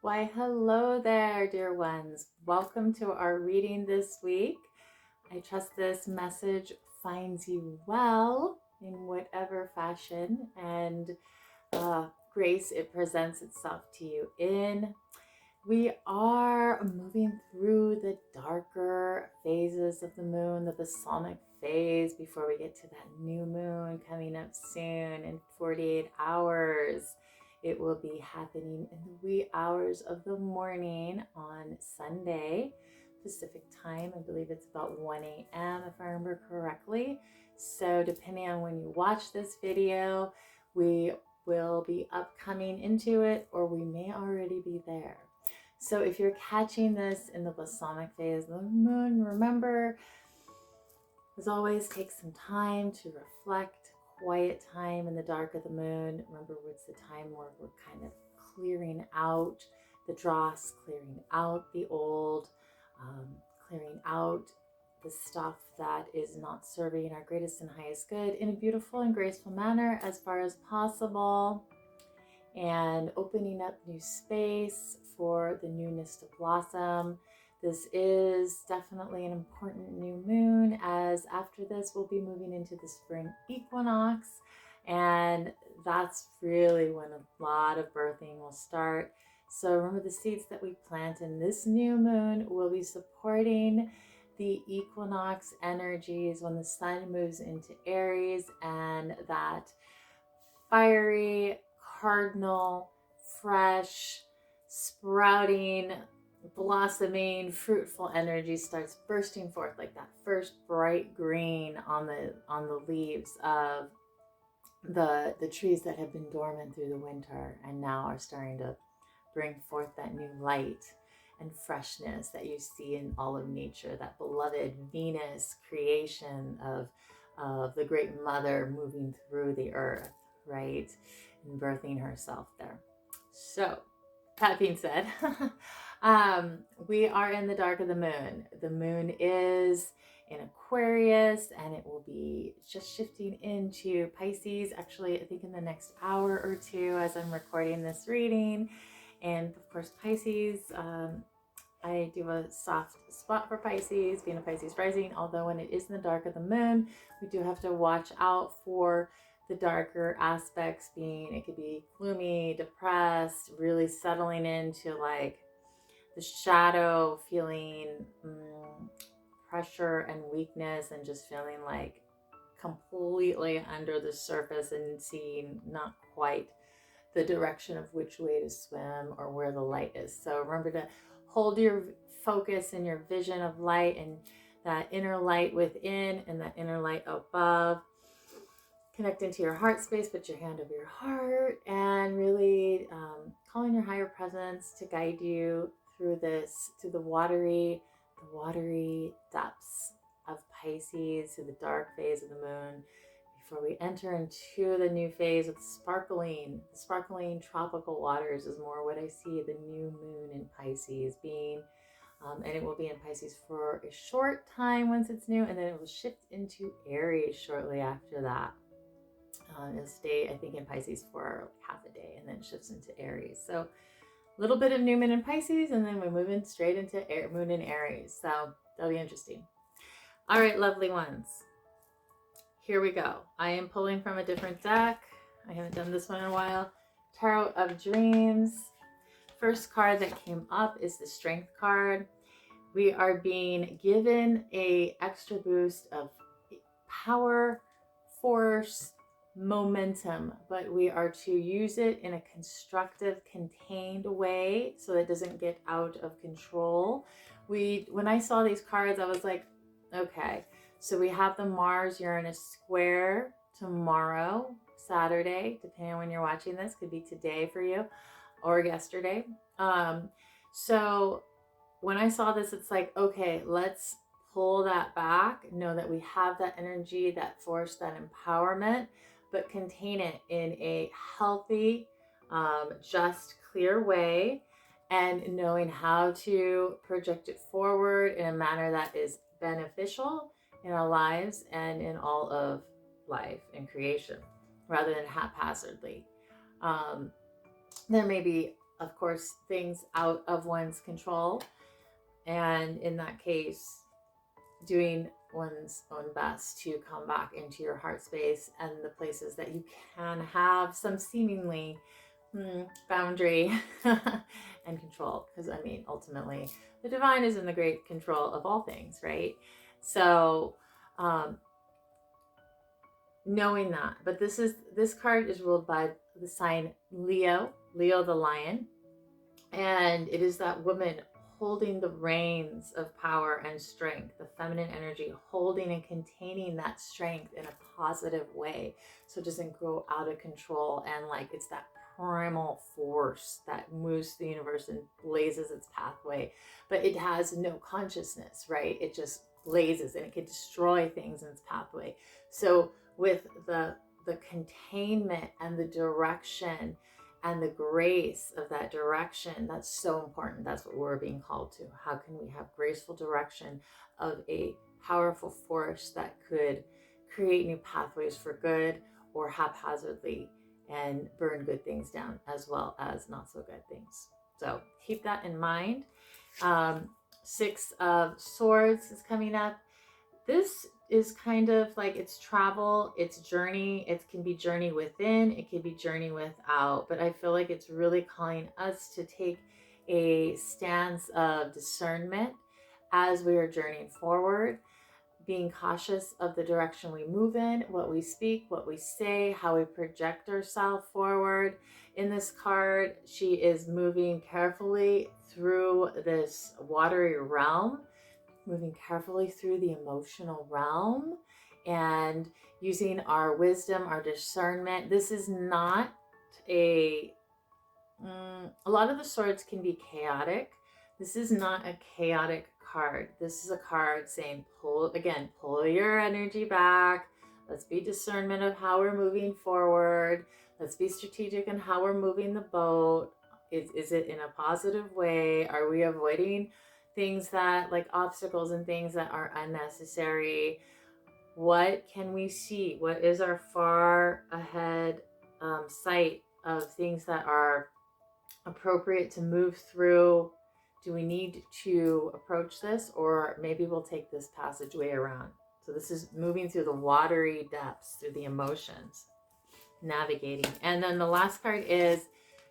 Why, hello there, dear ones. Welcome to our reading this week. I trust this message finds you well in whatever fashion and grace it presents itself to you in. We are moving through the darker phases of the moon, the Basalmic phase, before we get to that new moon coming up soon in 48 hours. It will be happening in the wee hours of the morning on Sunday, Pacific time. I believe it's about 1 a.m. if I remember correctly. So depending on when you watch this video, we will be upcoming into it, or we may already be there. So if you're catching this in the Basalmic phase of the moon, remember, as always, take some time to reflect, quiet time in the dark of the moon. Remember, it's the time where we're kind of clearing out the dross, clearing out the old, clearing out the stuff that is not serving our greatest and highest good in a beautiful and graceful manner as far as possible, and opening up new space for the newness to blossom. This is definitely an important new moon, as after this we'll be moving into the spring equinox, and that's really when a lot of birthing will start. So remember, the seeds that we plant in this new moon will be supporting the equinox energies when the sun moves into Aries, and that fiery, cardinal, fresh, sprouting, blossoming, fruitful energy starts bursting forth, like that first bright green on the leaves of the trees that have been dormant through the winter and now are starting to bring forth that new light and freshness that you see in all of nature, that beloved Venus creation of the great mother moving through the earth, right? And birthing herself there. So that being said, we are in the dark of the moon. The moon is in Aquarius, and it will be just shifting into Pisces, actually, I think in the next hour or two as I'm recording this reading. And of course, Pisces, I do a soft spot for Pisces, being a Pisces rising, although when it is in the dark of the moon, we do have to watch out for the darker aspects, being it could be gloomy, depressed, really settling into like the shadow, feeling pressure and weakness, and just feeling like completely under the surface and seeing not quite the direction of which way to swim or where the light is. So remember to hold your focus and your vision of light, and that inner light within and that inner light above. Connect into your heart space, put your hand over your heart, and really calling your higher presence to guide you through this, to the watery depths of Pisces, to the dark phase of the moon, before we enter into the new phase with the sparkling tropical waters is more what I see the new moon in Pisces being. And it will be in Pisces for a short time once it's new, and then it will shift into Aries shortly after that. It'll stay, I think, in Pisces for like half a day, and then shifts into Aries. So a little bit of new moon in Pisces, and then we're moving straight into moon in Aries. So that'll be interesting. All right, lovely ones. Here we go. I am pulling from a different deck. I haven't done this one in a while. Tarot of Dreams. First card that came up is the Strength card. We are being given an extra boost of power, force, momentum, but we are to use it in a constructive, contained way so that it doesn't get out of control. When I saw these cards, I was like, okay, so we have the Mars-Uranus square tomorrow, Saturday, depending on when you're watching this. Could be today for you or yesterday. So when I saw this, it's like, okay, let's pull that back, know that we have that energy, that force, that empowerment, but contain it in a healthy, just, clear way, and knowing how to project it forward in a manner that is beneficial in our lives and in all of life and creation, rather than haphazardly. There may be of course, things out of one's control. And in that case, doing one's own best to come back into your heart space and the places that you can have some seemingly boundary and control. Because I mean, ultimately, the divine is in the great control of all things, right? So, knowing that. But this card is ruled by the sign Leo the lion, and it is that woman holding the reins of power and strength, the feminine energy, holding and containing that strength in a positive way so it doesn't grow out of control. And like, it's that primal force that moves the universe and blazes its pathway, but it has no consciousness, right? It just blazes and it can destroy things in its pathway. So with the containment and the direction and the grace of that direction, that's so important. That's what we're being called to. How can we have graceful direction of a powerful force that could create new pathways for good, or haphazardly and burn good things down as well as not so good things? So keep that in mind. Six of Swords is coming up. This is kind of like, it's travel, it's journey. It can be journey within, it can be journey without, but I feel like it's really calling us to take a stance of discernment as we are journeying forward, being cautious of the direction we move in, what we speak, what we say, how we project ourselves forward. In this card, she is moving carefully through this watery realm, moving carefully through the emotional realm and using our wisdom, our discernment. This is not a lot of the swords can be chaotic. This is not a chaotic card. This is a card saying, pull your energy back. Let's be discernment of how we're moving forward. Let's be strategic in how we're moving the boat. Is it in a positive way? Are we avoiding things that, like obstacles and things that are unnecessary? What can we see? What is our far ahead sight of things that are appropriate to move through? Do we need to approach this, or maybe we'll take this passageway around? So this is moving through the watery depths, through the emotions, navigating. And then the last card is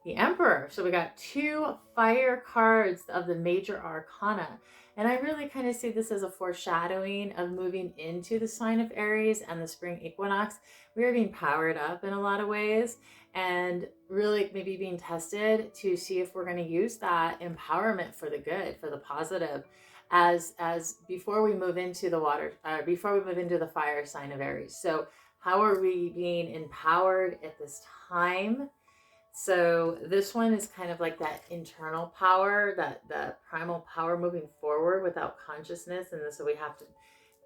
the Emperor. So we got two fire cards of the major arcana. And I really kind of see this as a foreshadowing of moving into the sign of Aries and the spring equinox. We are being powered up in a lot of ways, and really maybe being tested to see if we're going to use that empowerment for the good, for the positive, as before we move into the water, before we move into the fire sign of Aries. So how are we being empowered at this time? So this one is kind of like that internal power, that primal power moving forward without consciousness. And so we have to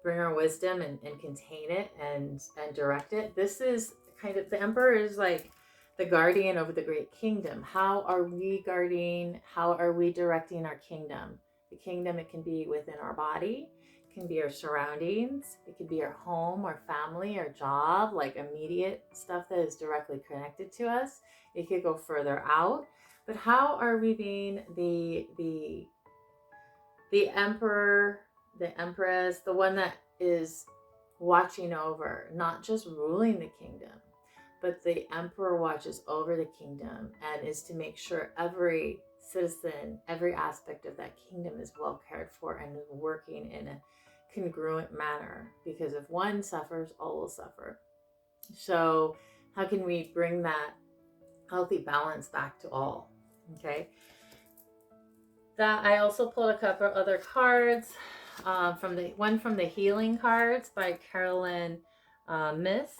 bring our wisdom and contain it and direct it. This is kind of, the Emperor is like the guardian over the great kingdom. How are we guarding? How are we directing our kingdom? The kingdom, it can be within our body. It can be our surroundings. It could be our home, our family, our job, like immediate stuff that is directly connected to us. It could go further out. But how are we being the emperor, the empress, the one that is watching over, not just ruling the kingdom, but the emperor watches over the kingdom and is to make sure every citizen, every aspect of that kingdom is well cared for and is working in a congruent manner, because if one suffers, all will suffer. So how can we bring that healthy balance back to all? Okay. That I also pulled a couple other cards from the healing cards by Carolyn Miss,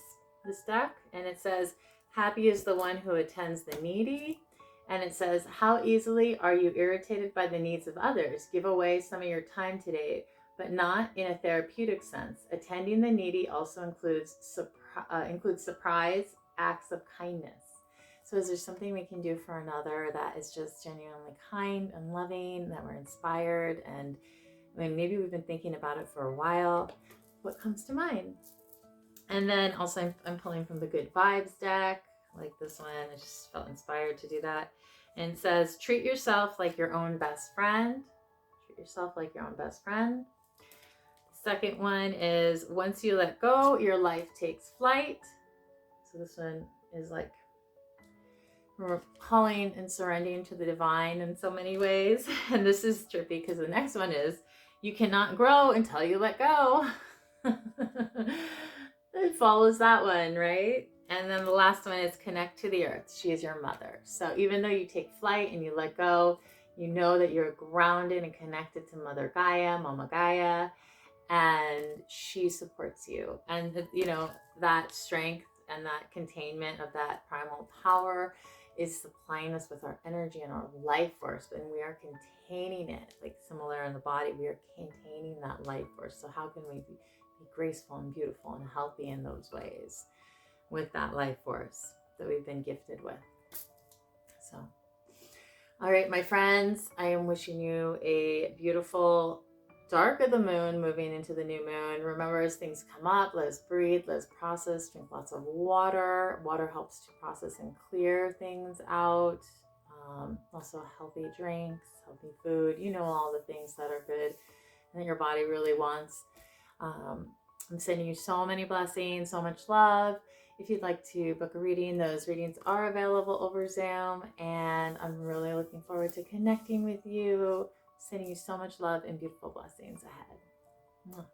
this deck, and it says, happy is the one who attends the needy. And it says, how easily are you irritated by the needs of others? Give away some of your time today, but not in a therapeutic sense. Attending the needy also includes surprise acts of kindness. So is there something we can do for another that is just genuinely kind and loving, that we're inspired? And I mean, maybe we've been thinking about it for a while. What comes to mind? And then also I'm pulling from the Good Vibes deck, like this one. I just felt inspired to do that. And it says, treat yourself like your own best friend. Treat yourself like your own best friend. Second one is, once you let go, your life takes flight. So this one is like we're calling and surrendering to the divine in so many ways. And this is trippy because the next one is, you cannot grow until you let go. It follows that one, right? And then the last one is, connect to the earth. She is your mother. So even though you take flight and you let go, you know that you're grounded and connected to Mother Gaia, Mama Gaia, and she supports you. And that strength and that containment of that primal power is supplying us with our energy and our life force, and we are containing it, like similar in the body, we are containing that life force. So how can we be graceful and beautiful and healthy in those ways with that life force that we've been gifted with? So, all right, my friends, I am wishing you a beautiful dark of the moon moving into the new moon. Remember, as things come up, let us breathe, let us process, drink lots of water. Water helps to process and clear things out. Also healthy drinks, healthy food, all the things that are good and that your body really wants. I'm sending you so many blessings, so much love. If you'd like to book a reading, those readings are available over Zoom, and I'm really looking forward to connecting with you. Sending you so much love and beautiful blessings ahead.